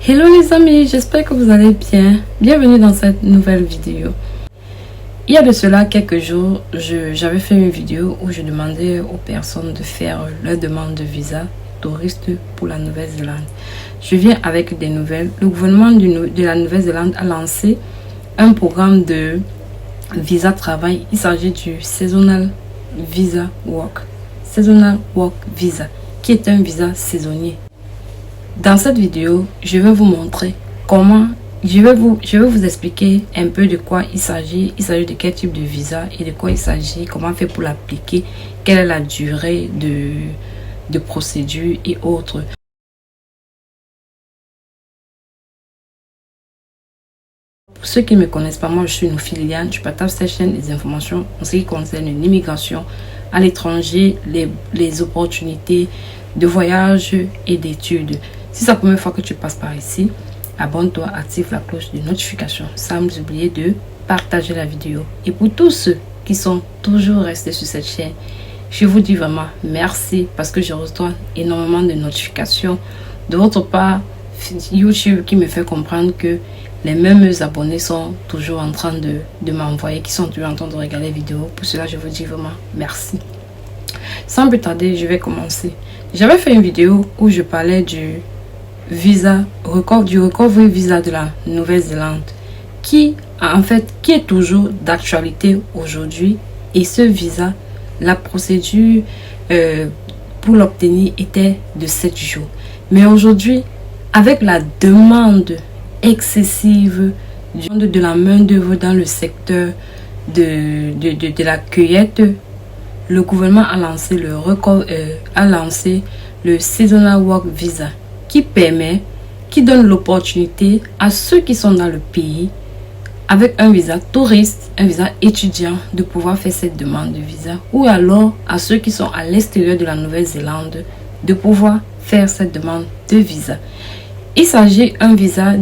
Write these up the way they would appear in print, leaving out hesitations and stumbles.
Hello les amis, j'espère que vous allez bien. Bienvenue dans cette nouvelle vidéo. Il y a de cela quelques jours, j'avais fait une vidéo où je demandais aux personnes de faire leur demande de visa touriste pour la Nouvelle-Zélande. Je viens avec des nouvelles. Le gouvernement de la Nouvelle-Zélande a lancé un programme de visa travail. Il s'agit du Seasonal Visa Work. Seasonal Work Visa, qui est un visa saisonnier. Dans cette vidéo, je vais vous montrer comment, je vais vous expliquer un peu de quoi il s'agit de quel type de visa et de quoi il s'agit, comment faire pour l'appliquer, quelle est la durée de procédure et autres. Pour ceux qui ne me connaissent pas, moi je suis Noufie Liane, je partage cette chaîne des informations en ce qui concerne l'immigration à l'étranger, les opportunités de voyage et d'études. Si c'est la première fois que tu passes par ici, abonne-toi, active la cloche de notification sans oublier de partager la vidéo. Et pour tous ceux qui sont toujours restés sur cette chaîne, je vous dis vraiment merci parce que je reçois énormément de notifications. De votre part, YouTube qui me fait comprendre que les mêmes abonnés sont toujours en train de m'envoyer, qui sont toujours en train de regarder les vidéos. Pour cela, je vous dis vraiment merci. Sans plus tarder, je vais commencer. J'avais fait une vidéo où je parlais du recovery visa de la Nouvelle-Zélande qui est toujours d'actualité aujourd'hui. Et ce visa, la procédure pour l'obtenir était de 7 jours. Mais aujourd'hui, avec la demande excessive de la main-d'œuvre dans le secteur de la cueillette, le gouvernement a lancé le Seasonal Work Visa qui donne l'opportunité à ceux qui sont dans le pays avec un visa touriste, un visa étudiant, de pouvoir faire cette demande de visa, ou alors à ceux qui sont à l'extérieur de la Nouvelle-Zélande de pouvoir faire cette demande de visa. Il s'agit d'un visa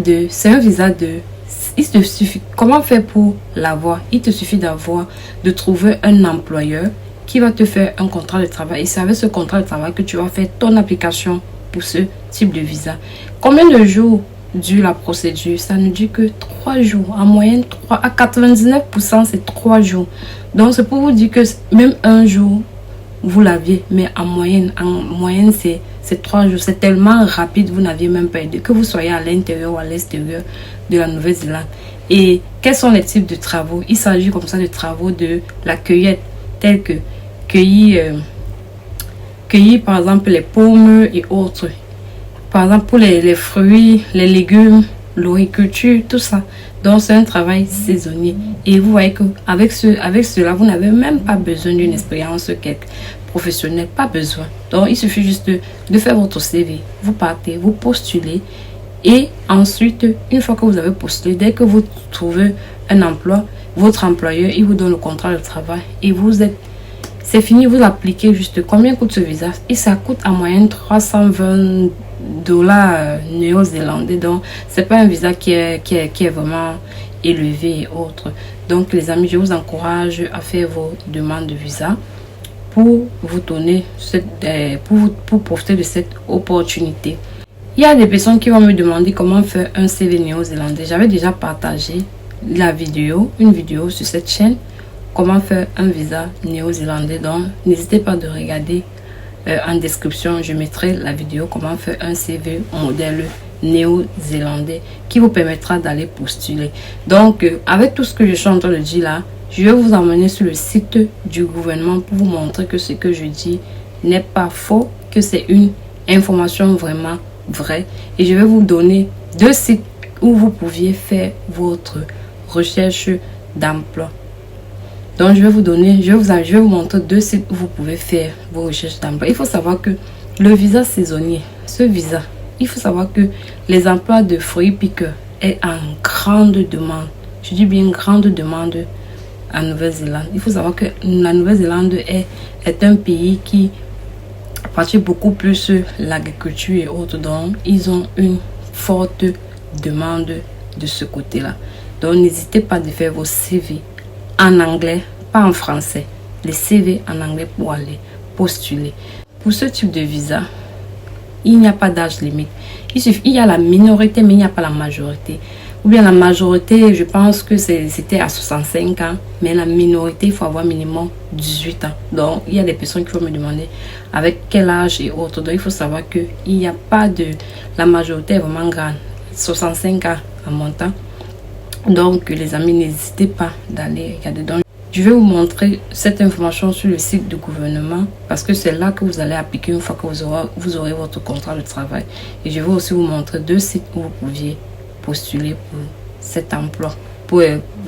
il te suffit, comment faire pour l'avoir? Il te suffit de trouver un employeur qui va te faire un contrat de travail. Et c'est avec ce contrat de travail que tu vas faire ton application pour ce type de visa. Combien de jours dure la procédure? Ça ne dure que 3 jours. En moyenne, à 99%, c'est 3 jours. Donc, c'est pour vous dire que même un jour, vous l'aviez. Mais en moyenne c'est 3 jours. C'est tellement rapide, vous n'aviez même pas idée. Que vous soyez à l'intérieur ou à l'extérieur de la Nouvelle-Zélande. Et quels sont les types de travaux? Il s'agit comme ça de travaux de la cueillette, tels que cueillir par exemple les pommes et autres. Par exemple pour les fruits, les légumes, l'horticulture, tout ça. Donc c'est un travail saisonnier. Et vous voyez qu'avec cela, vous n'avez même pas besoin d'une expérience professionnelle. Pas besoin. Donc il suffit juste de faire votre CV. Vous partez, vous postulez. Et ensuite, une fois que vous avez postulé, dès que vous trouvez un emploi, votre employeur, il vous donne le contrat de travail. Et c'est fini, vous appliquez juste. Combien coûte ce visa? Et ça coûte en moyenne $320 néo-zélandais. Donc, c'est pas un visa qui est vraiment élevé et autres. Donc, les amis, je vous encourage à faire vos demandes de visa pour vous donner pour profiter de cette opportunité. Il y a des personnes qui vont me demander comment faire un CV néo-zélandais. J'avais déjà partagé une vidéo sur cette chaîne. Comment faire un visa néo-zélandais. Donc n'hésitez pas de regarder en description, je mettrai la vidéo comment faire un CV modèle néo-zélandais qui vous permettra d'aller postuler. Donc avec tout ce que je suis en train de dire là, je vais vous emmener sur le site du gouvernement pour vous montrer que ce que je dis n'est pas faux, que c'est une information vraiment vraie. Et je vais vous donner 2 sites où vous pouviez faire votre recherche d'emploi. Donc, je vais vous montrer 2 sites où vous pouvez faire vos recherches d'emploi. Il faut savoir que le visa saisonnier, ce visa, il faut savoir que les emplois de fruits piqueurs est en grande demande. Je dis bien grande demande en Nouvelle-Zélande. Il faut savoir que la Nouvelle-Zélande est un pays qui pratique beaucoup plus l'agriculture et autres. Donc, ils ont une forte demande de ce côté-là. Donc, n'hésitez pas de faire vos CV en anglais, pas en français. Les CV en anglais pour aller postuler. Pour ce type de visa, il n'y a pas d'âge limite. Il y a la minorité, mais il n'y a pas la majorité. Ou bien la majorité, je pense que c'était à 65 ans, mais la minorité, il faut avoir minimum 18 ans. Donc, il y a des personnes qui vont me demander avec quel âge et autres. Donc, il faut savoir qu'il n'y a pas de... La majorité est vraiment grande, 65 ans en montant. Donc, les amis, n'hésitez pas d'aller regarder. Donc, je vais vous montrer cette information sur le site du gouvernement parce que c'est là que vous allez appliquer une fois que vous aurez votre contrat de travail. Et je vais aussi vous montrer 2 sites où vous pouviez postuler pour cet emploi.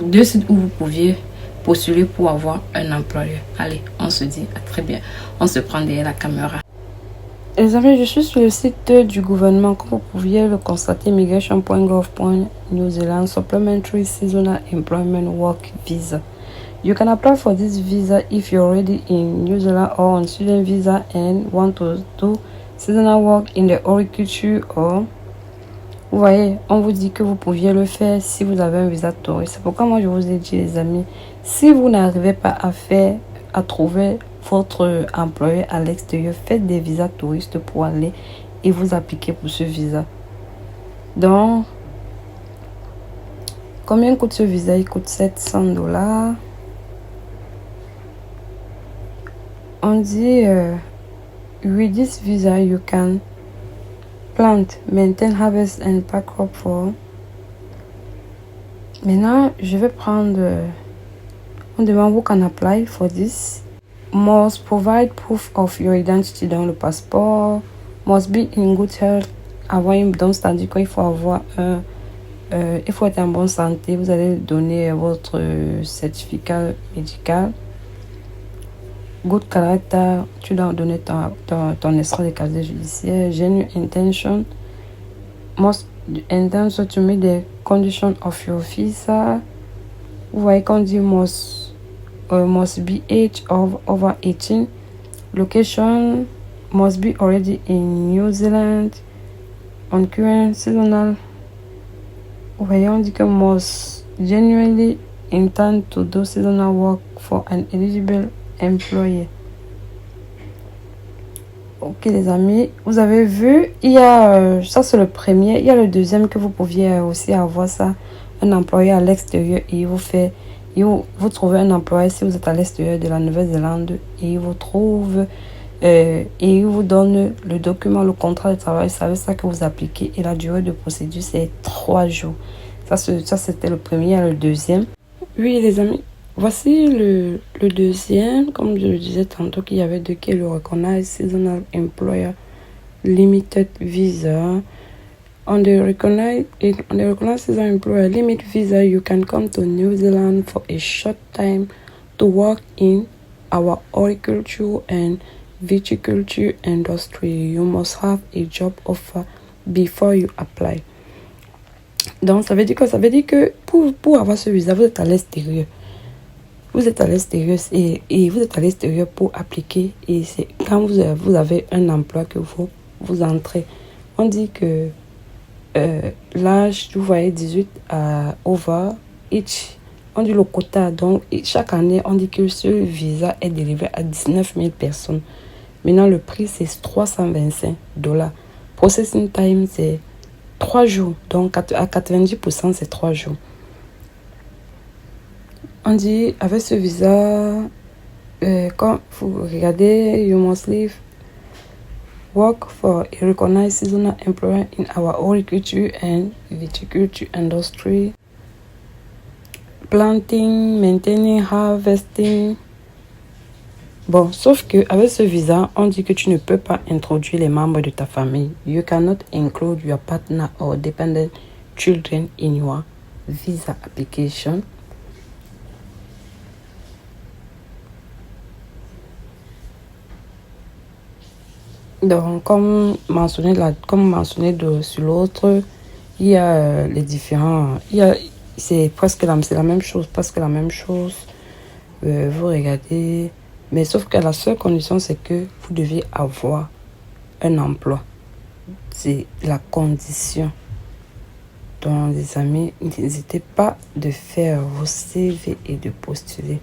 Deux sites où vous pouviez postuler pour avoir un employeur. Allez, on se dit à très bien. On se prend derrière la caméra. Les amis, je suis sur le site du gouvernement. Comme vous pouviez le constater, immigration.gov.New Zealand Supplementary Seasonal Employment Work Visa. You can apply for this visa if you're already in New Zealand or on student visa and want to do seasonal work in the horticulture or... Vous voyez, on vous dit que vous pouviez le faire si vous avez un visa touriste. C'est pourquoi moi je vous ai dit, les amis, si vous n'arrivez pas à trouver votre employé à l'extérieur, faites des visas touristes pour aller et vous appliquer pour ce visa. Donc, combien coûte ce visa? Il coûte $700. On dit, with this visa, you can plant, maintain, harvest and pack crop for. Maintenant, je vais prendre. On demande who can apply for this. Must provide proof of your identity dans le passeport. Must be in good health. Donc, c'est-à-dire qu'il faut avoir il faut être en bonne santé. Vous allez donner votre certificat médical. Good character, tu dois donner ton extrait de casier judiciaire. Genuine intention, must intention to meet the condition of your visa. Vous voyez qu'on dit must be age of over 18. Location must be already in New Zealand. On current seasonal. Vous voyez, on dit que must genuinely intend to do seasonal work for an eligible employé. Ok les amis, vous avez vu, il y a ça c'est le premier, il y a le deuxième que vous pouviez aussi avoir ça, un employé à l'extérieur et vous trouvez un employé si vous êtes à l'extérieur de la Nouvelle-Zélande et il vous trouve et il vous donne le document, le contrat de travail, c'est avec ça que vous appliquez et la durée de procédure c'est 3 jours. Ça c'était le premier, il y a le deuxième. Oui les amis. Voici le deuxième, comme je le disais tantôt, qu'il y avait deux qui est le Recognized Seasonal Employer Limited Visa. On the recognized Seasonal Employer Limited Visa, you can come to New Zealand for a short time to work in our horticulture and viticulture industry. You must have a job offer before you apply. Donc, ça veut dire que pour avoir ce visa, vous êtes à l'extérieur. Vous êtes à l'extérieur et vous êtes à l'extérieur pour appliquer et c'est quand vous avez un emploi que vous entrez. On dit que l'âge, vous voyez, 18 à over each, on dit le quota. Donc, chaque année, on dit que ce visa est délivré à 19 000 personnes. Maintenant, le prix, c'est $325. Processing time, c'est 3 jours. Donc, à 90%, c'est 3 jours. On dit, avec ce visa, quand vous regardez, you must live, work for a recognized seasonal employer in our horticulture and viticulture industry, planting, maintaining, harvesting. Bon, sauf que avec ce visa, on dit que tu ne peux pas introduire les membres de ta famille. You cannot include your partner or dependent children in your visa application. Donc, comme mentionné sur l'autre, il y a les différents... C'est presque la même chose, vous regardez... Mais sauf que la seule condition, c'est que vous devez avoir un emploi. C'est la condition. Donc, les amis, n'hésitez pas de faire vos CV et de postuler.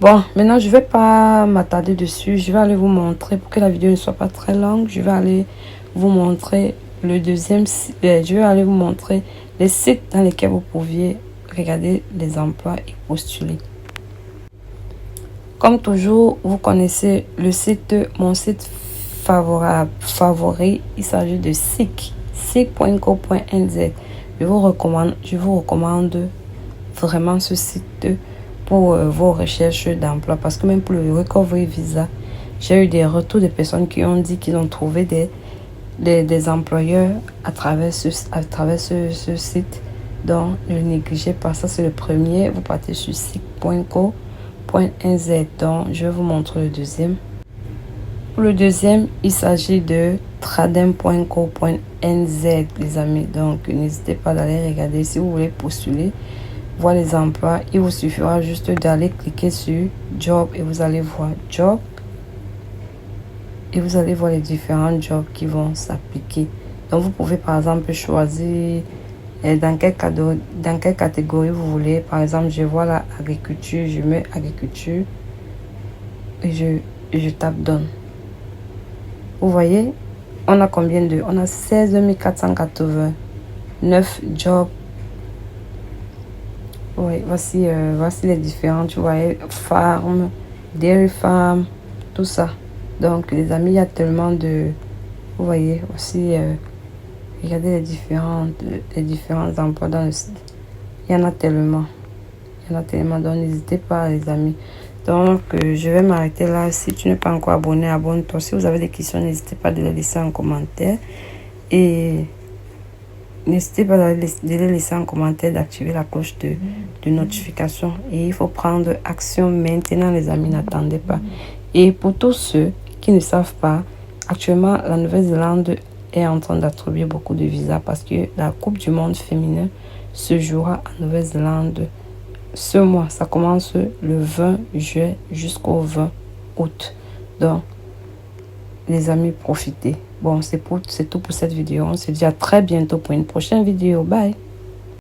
Bon, maintenant, je ne vais pas m'attarder dessus. Je vais aller vous montrer, pour que la vidéo ne soit pas très longue, je vais aller vous montrer le deuxième, je vais aller vous montrer les sites dans lesquels vous pouviez regarder les emplois et postuler. Comme toujours, vous connaissez le site, mon site favori, il s'agit de seek.co.nz. Je vous recommande vraiment ce site pour vos recherches d'emploi, parce que même pour le recovery visa, j'ai eu des retours de personnes qui ont dit qu'ils ont trouvé des employeurs à travers ce site. Donc ne négligez pas, ça c'est le premier. Vous partez sur seek.co.nz. Donc je vais vous montrer le deuxième. Pour le deuxième, il s'agit de tradem.co.nz, les amis. Donc n'hésitez pas d'aller regarder si vous voulez postuler, voir les emplois. Il vous suffira juste d'aller cliquer sur job et vous allez voir job. Et vous allez voir les différents jobs qui vont s'appliquer. Donc vous pouvez par exemple choisir dans quelle catégorie vous voulez. Par exemple, je vois la agriculture, je mets agriculture et je tape done. Vous voyez, on a combien de... On a 16 489 jobs. Oui, voici les différents, tu vois, farm, dairy farm, tout ça. Donc, les amis, il y a tellement de... Vous voyez, aussi, regardez les différents emplois dans le site. Il y en a tellement. Donc, n'hésitez pas, les amis. Donc, je vais m'arrêter là. Si tu n'es pas encore abonné, abonne-toi. Si vous avez des questions, n'hésitez pas de les laisser en commentaire. Et n'hésitez pas de les laisser en commentaire, d'activer la cloche de notification. Et il faut prendre action maintenant, les amis. N'attendez pas. Et pour tous ceux qui ne savent pas, actuellement, la Nouvelle-Zélande est en train d'attribuer beaucoup de visas parce que la Coupe du Monde féminin se jouera en Nouvelle-Zélande ce mois. Ça commence le 20 juillet jusqu'au 20 août. Donc, les amis, profitez. Bon, c'est tout pour cette vidéo. On se dit à très bientôt pour une prochaine vidéo. Bye!